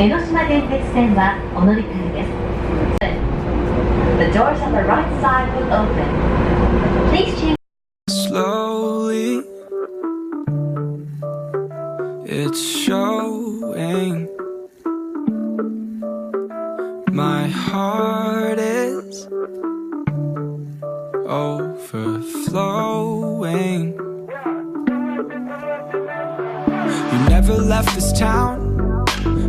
江ノ島電鉄線はお乗り換えです。The doors on the right side will open. Please change. Slowly, it's showing. My heart is overflowing. You never left this town,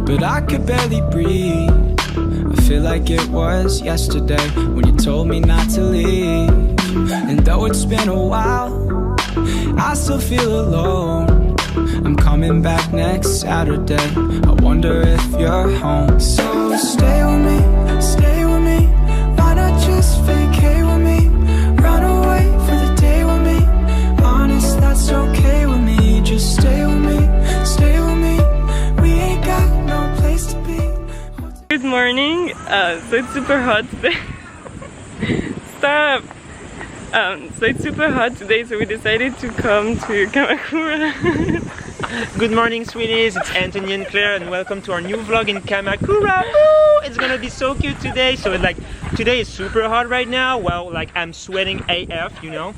but I could barely breathe. I feel like it was yesterday when you told me not to leave. And though it's been a while, I still feel alone. I'm coming back next Saturday. I wonder if you're home. So stay with me, stay with me. Why not just vacate with me? Run away for the day with me. Honest, that's okay with me. Just stay with me, stay with me. We ain't got no place to be. Good morning. So it's super hot today. Stop. So it's super hot today, so we decided to come to Kamakura. Good morning, sweeties. It's Anthony and Claire, and welcome to our new vlog in Kamakura. Woo! It's gonna be so cute today. So like today is super hot right now. Well, like I'm sweating AF, you know.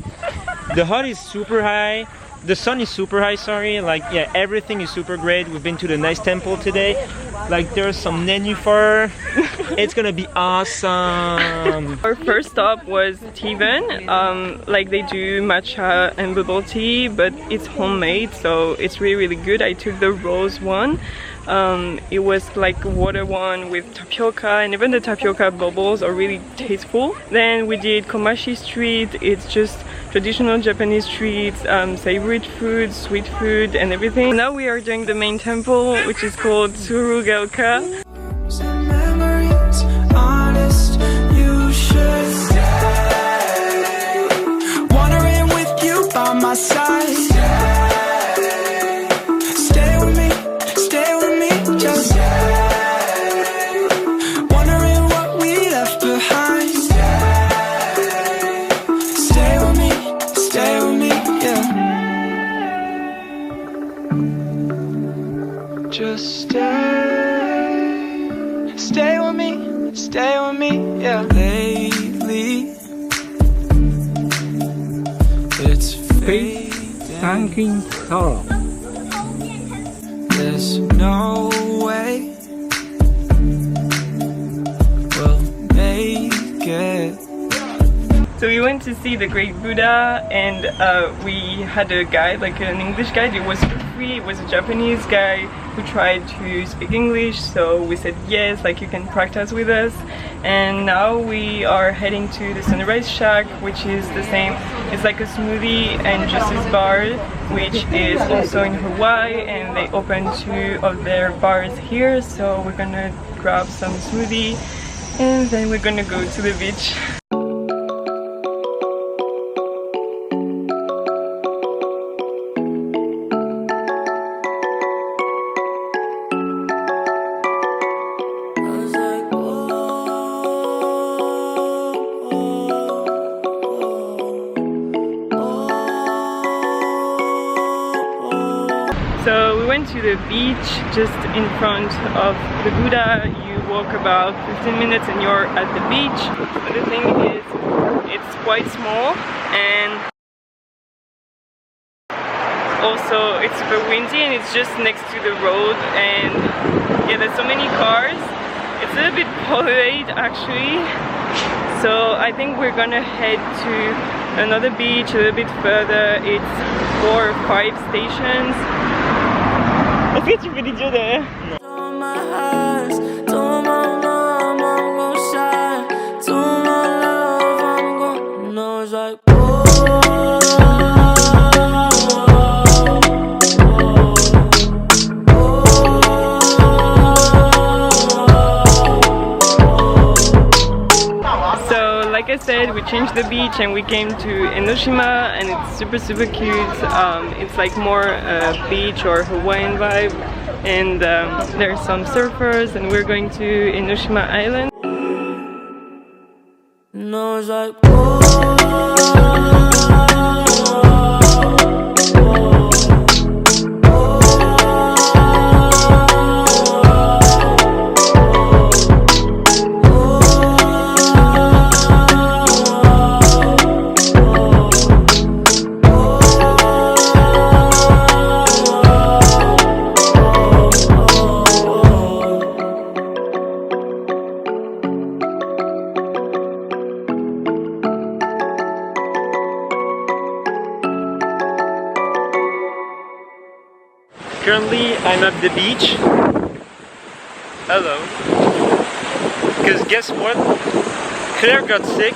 The hot is super high. The sun is super high, sorry. Like, yeah, everything is super great. We've been to the nice temple today. Like, there's some nennufer. It's gonna be awesome. Our first stop was Teven. Like, they do matcha and bubble tea, but it's homemade, so it's really good. I took the rose one. It was like a water one with tapioca, and even the tapioca bubbles are really tasteful. Then we did Komashi Street. It's just traditional Japanese streets, savory food, sweet food, and everything. Now we are doing the main temple, which is called Tsurugaoka. Wandering with you by my side. Just stay with me, yeah. Lately, it's Thanking sorrow. There's no way we'll make it. So we went to see the Great Buddha, and we had a guide, like an English guide. It was for free. It was a Japanese guy who tried to speak English, so we said yes, like you can practice with us. And now we are heading to the Sunrise Shack, which is the same. It's like a smoothie and juices bar, which is also in Hawaii, and they open 2 of their bars here. So we're gonna grab some smoothie, and then we're gonna go to the beach. So we went to the beach just in front of the Buddha. You walk about 15 minutes and you're at the beach. But the thing is, it's quite small, and also it's super windy, and it's just next to the road, and yeah, there's so many cars. It's a little bit polluted actually. So I think we're gonna head to another beach a little bit further. It's 4 or 5 stations. Est-ce que tu fais l'idiot derrière? Like I said, we changed the beach and we came to Enoshima, and it's super cute. It's like more a beach or Hawaiian vibe, and there's some surfers, and we're going to Enoshima Island. No, it's like, Currently, I'm at the beach. Hello. Because guess what? Claire got sick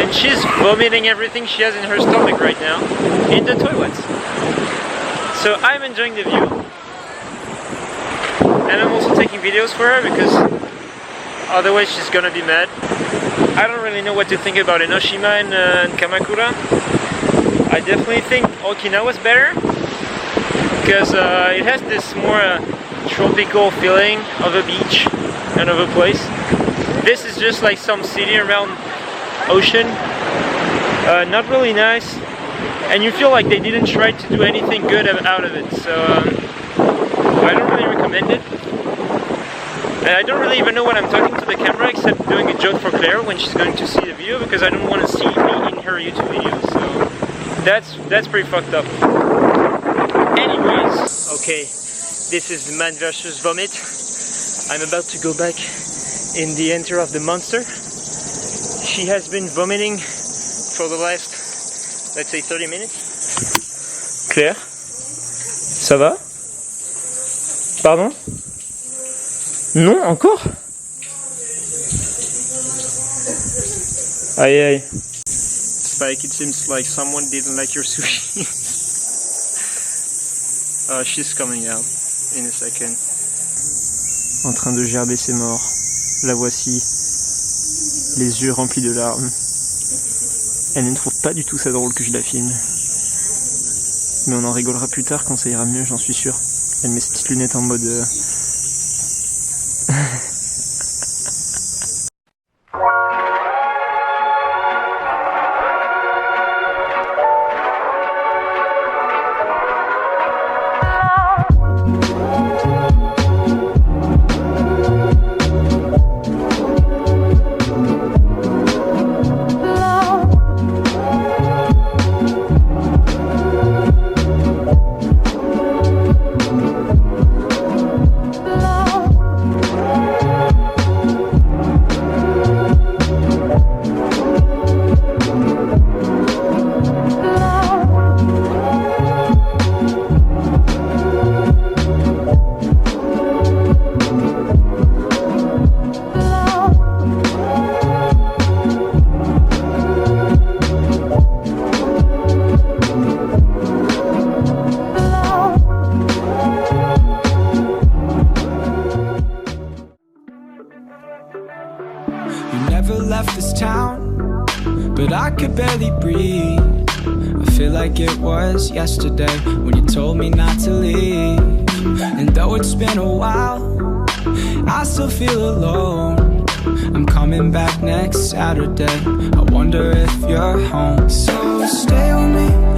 and she's vomiting everything she has in her stomach right now in the toilets. So I'm enjoying the view. And I'm also taking videos for her because otherwise she's gonna be mad. I don't really know what to think about Enoshima and Kamakura. I definitely think Okinawa's better because it has this more tropical feeling of a beach and of a place. This is just like some city around ocean, not really nice, and you feel like they didn't try to do anything good out of it, so I don't really recommend it. And I don't really even know what I'm talking to the camera except doing a joke for Claire when she's going to see the video, because I don't want to see me in her YouTube video, so that's pretty fucked up. Anyways, okay, this is the man versus vomit. I'm about to go back in the enter of the monster. She has been vomiting for the last, let's say, 30 minutes. Claire, ça va? Pardon? Non, encore? Aïe aïe. Spike, it seems like someone didn't like your sushi. She's coming out in a second. En train de gerber ses morts. La voici. Les yeux remplis de larmes. Elle ne trouve pas du tout ça drôle que je la filme. Mais on en rigolera plus tard quand ça ira mieux, j'en suis sûr. Elle met ses petites lunettes en mode... Left this town, but I could barely breathe. I feel like it was yesterday when you told me not to leave. And though it's been a while, I still feel alone. I'm coming back next Saturday. I wonder if you're home. So stay with me.